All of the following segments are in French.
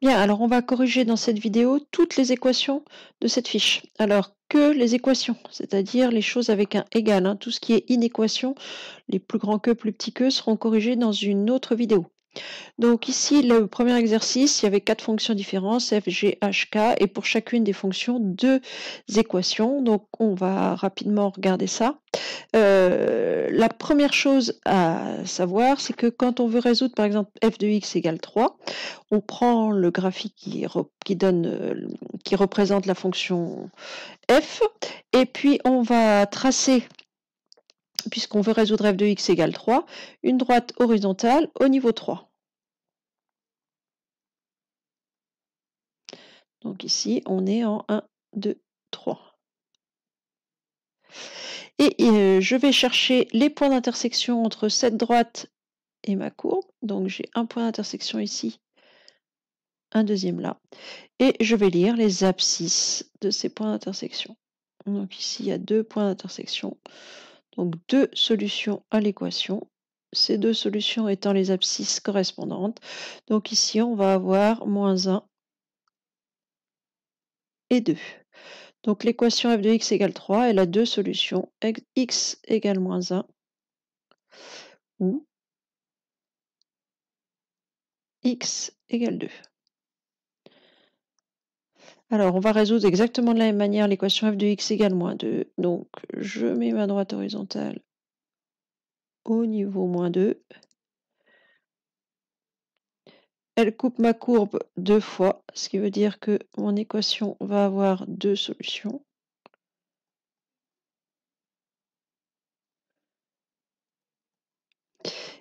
Bien, alors on va corriger dans cette vidéo toutes les équations de cette fiche. Alors que les équations, c'est-à-dire les choses avec un égal, hein, tout ce qui est inéquation, les plus grands que, plus petits que, seront corrigés dans une autre vidéo. Donc ici, le premier exercice, il y avait 4 fonctions différentes, f, g, h, k, et pour chacune des fonctions, 2 équations. Donc on va rapidement regarder ça. La première chose à savoir, c'est que quand on veut résoudre par exemple f de x égale 3, on prend le graphique qui représente la fonction f, et puis on va tracer, puisqu'on veut résoudre f de x égale 3, une droite horizontale au niveau 3. Donc ici, on est en 1, 2, 3. Et je vais chercher les points d'intersection entre cette droite et ma courbe. Donc j'ai un point d'intersection ici, un deuxième là. Et je vais lire les abscisses de ces points d'intersection. Donc ici, il y a 2 points d'intersection. Donc 2 solutions à l'équation. Ces 2 solutions étant les abscisses correspondantes. Donc ici, on va avoir moins 1 et 2. Donc l'équation f de x égale 3, elle a 2 solutions, x égale moins 1 ou x égale 2. Alors on va résoudre exactement de la même manière l'équation f de x égale moins 2. Donc je mets ma droite horizontale au niveau moins 2. Elle coupe ma courbe 2 fois, ce qui veut dire que mon équation va avoir 2 solutions.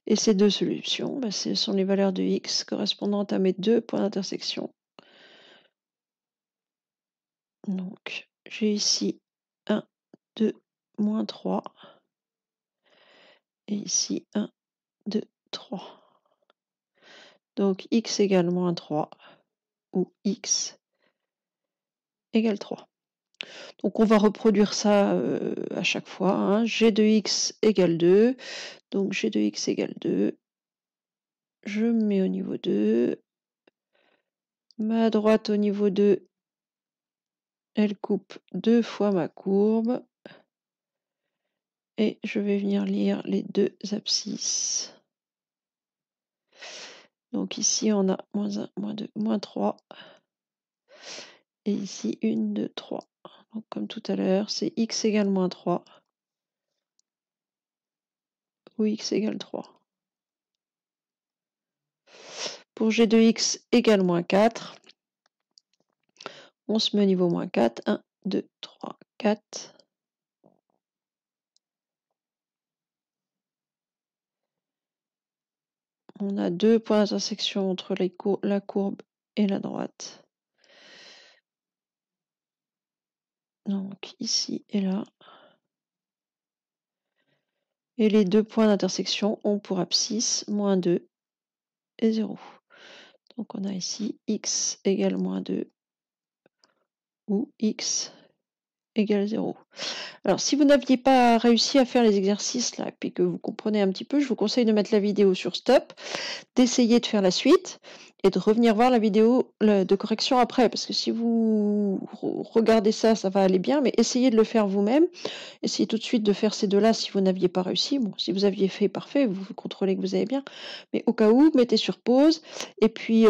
Et ces 2 solutions, ce sont les valeurs de x correspondantes à mes 2 points d'intersection. Donc j'ai ici 1, 2, moins 3. Et ici 1, 2, 3. Donc x égale moins 3 ou x égale 3. Donc on va reproduire ça à chaque fois, hein. G de x égale 2. Donc G de x égale 2. Je me mets au niveau 2. Ma droite au niveau 2, elle coupe 2 fois ma courbe. Et je vais venir lire les 2 abscisses. Donc ici on a moins 1, moins 2, moins 3. Et ici 1, 2, 3. Donc comme tout à l'heure, c'est x égale moins 3 ou x égale 3. Pour g de x égale moins 4, on se met au niveau moins 4. 1, 2, 3, 4. On a 2 points d'intersection entre la courbe et la droite. Donc ici et là. Et les 2 points d'intersection ont pour abscisse moins 2 et 0. Donc on a ici x égale moins 2 ou x égale 0. Alors si vous n'aviez pas réussi à faire les exercices là, et puis que vous comprenez un petit peu, je vous conseille de mettre la vidéo sur stop, d'essayer de faire la suite et de revenir voir la vidéo de correction après, parce que si vous regardez ça, ça va aller bien, mais essayez de le faire vous-même. Essayez tout de suite de faire ces deux-là si vous n'aviez pas réussi. Bon, si vous aviez fait, parfait, vous contrôlez que vous avez bien. Mais au cas où, mettez sur pause et puis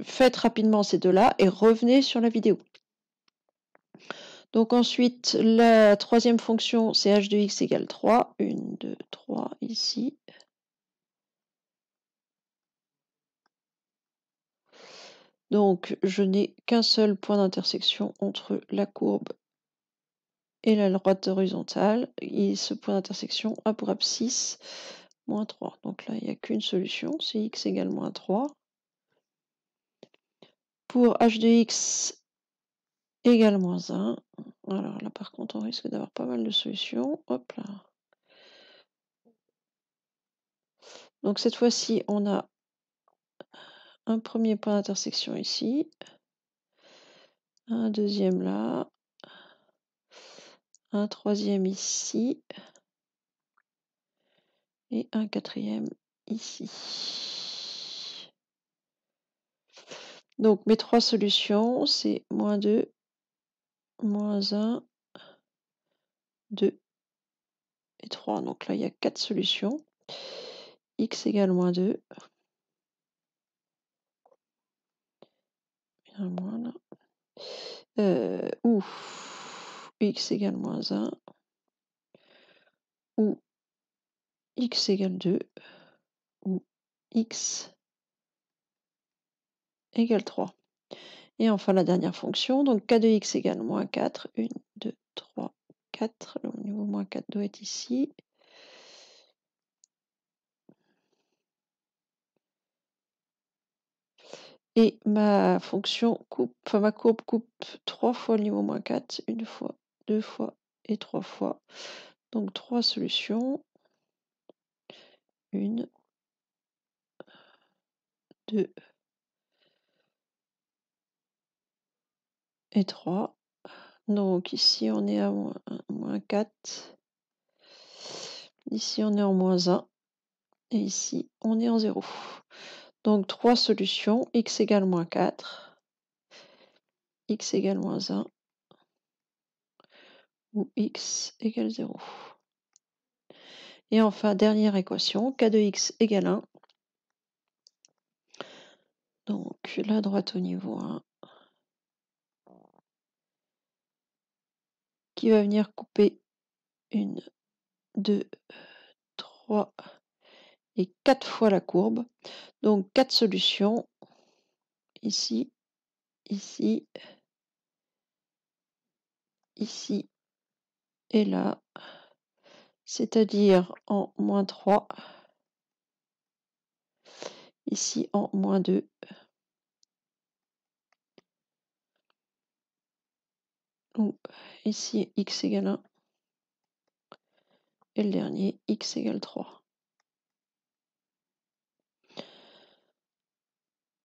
faites rapidement ces deux-là et revenez sur la vidéo. Donc ensuite, la troisième fonction, c'est h de x égale 3. 1, 2, 3 ici. Donc je n'ai qu'un seul point d'intersection entre la courbe et la droite horizontale. Et ce point d'intersection a pour abscisse moins 3. Donc là, il n'y a qu'une solution, c'est x égale moins 3. Pour h de x égale moins 1. Alors là, par contre, on risque d'avoir pas mal de solutions. Hop là. Donc cette fois-ci, on a un premier point d'intersection ici. Un deuxième là. Un troisième ici. Et un quatrième ici. Donc mes trois solutions, c'est moins 2, moins 1, 2 et 3. Donc là, il y a 4 solutions. X égale moins 2. Il y a un moins là. Ou X égale moins 1. Ou X égale 2. Ou X égale 3. Et enfin la dernière fonction, donc k de x égale moins 4. 1, 2, 3, 4. Le niveau moins 4 doit être ici. Et ma fonction coupe, enfin ma courbe coupe 3 fois le niveau moins 4, une fois, 2 fois et 3 fois. Donc 3 solutions. 1, 2 et 3. Donc ici on est à moins 4. Ici on est en moins 1. Et ici on est en 0. Donc 3 solutions, x égale moins 4, x égale moins 1, ou x égale 0. Et enfin, dernière équation, k de x égale 1. Donc la droite au niveau 1, qui va venir couper 1, 2, 3 et 4 fois la courbe. Donc 4 solutions, ici, ici, ici et là, c'est-à-dire en moins 3, ici en moins 2, ou ici x égale 1, et le dernier x égale 3.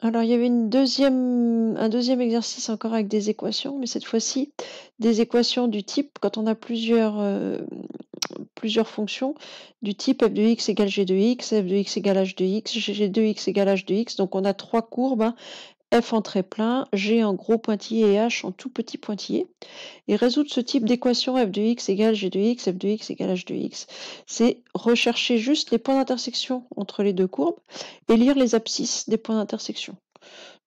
Alors il y avait un deuxième exercice encore avec des équations, mais cette fois-ci des équations du type, quand on a plusieurs fonctions, du type f de x égale g de x, f de x égale h de x, g de x égale h de x. Donc on a trois courbes, hein, f en très plein, g en gros pointillé et h en tout petit pointillé. Et résoudre ce type d'équation f de x égale g de x, f de x égale h de x, c'est rechercher juste les points d'intersection entre les deux courbes et lire les abscisses des points d'intersection.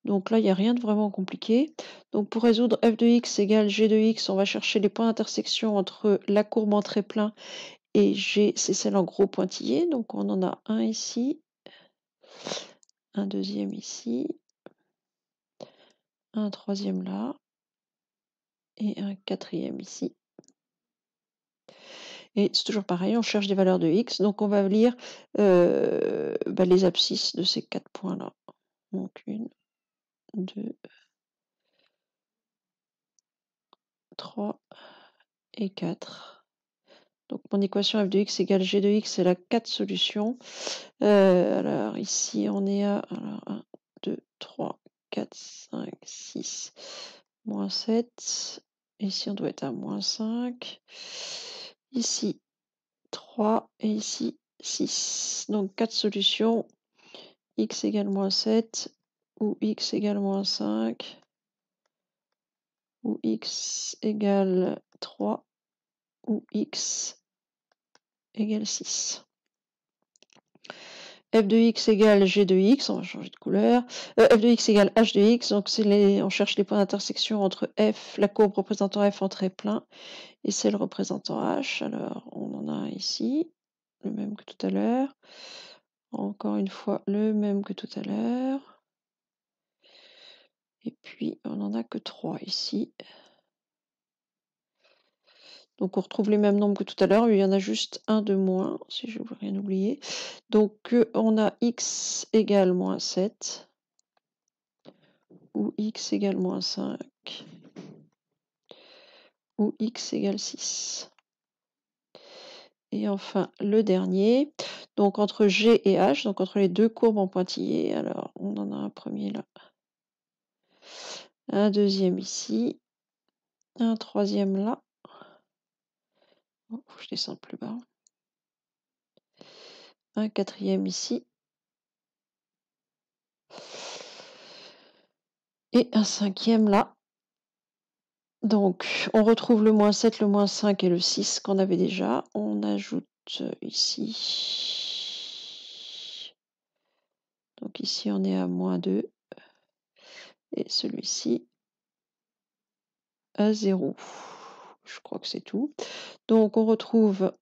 Donc là, il n'y a rien de vraiment compliqué. Donc pour résoudre f de x égale g de x, on va chercher les points d'intersection entre la courbe en très plein et g, c'est celle en gros pointillé. Donc on en a un ici, un deuxième ici, un troisième là et un quatrième ici. Et c'est toujours pareil, on cherche des valeurs de x, donc on va lire les abscisses de ces 4 points-là. Donc 1, 2, 3 et 4. Donc mon équation f de x égale g de x, elle a 4 solutions. Alors ici on est à 1, 2, 3, 4, 5, 6, moins 7. Ici on doit être à moins 5. Ici 3 et ici 6. Donc 4 solutions. X égale moins 7 ou x égale moins 5 ou x égale 3 ou x égale 6. F de x égale g de x, on va changer de couleur. F de x égale h de x, donc on cherche les points d'intersection entre f, la courbe représentant f en très plein, et celle représentant h. Alors on en a un ici, le même que tout à l'heure. Encore une fois, le même que tout à l'heure. Et puis on n'en a que 3 ici. Donc on retrouve les mêmes nombres que tout à l'heure, il y en a juste un de moins, si je ne veux rien oublier. Donc on a x égale moins 7, ou x égale moins 5, ou x égale 6. Et enfin le dernier, donc entre g et h, donc entre les deux courbes en pointillé, alors on en a un premier là, un deuxième ici, un troisième là. Oh, je descends plus bas. Un quatrième ici. et un cinquième là. Donc, on retrouve le -7, le -5 et le 6 qu'on avait déjà. On ajoute ici. Donc ici, on est à -2 et celui-ci à 0. Je crois que c'est tout. Donc, on retrouve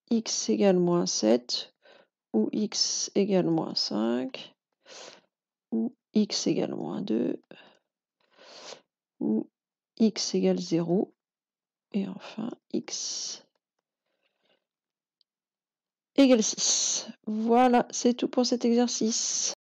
x égale -7 ou x égale -5 ou x égale -2 ou x égale 0 et enfin x égale 6. Voilà, c'est tout pour cet exercice.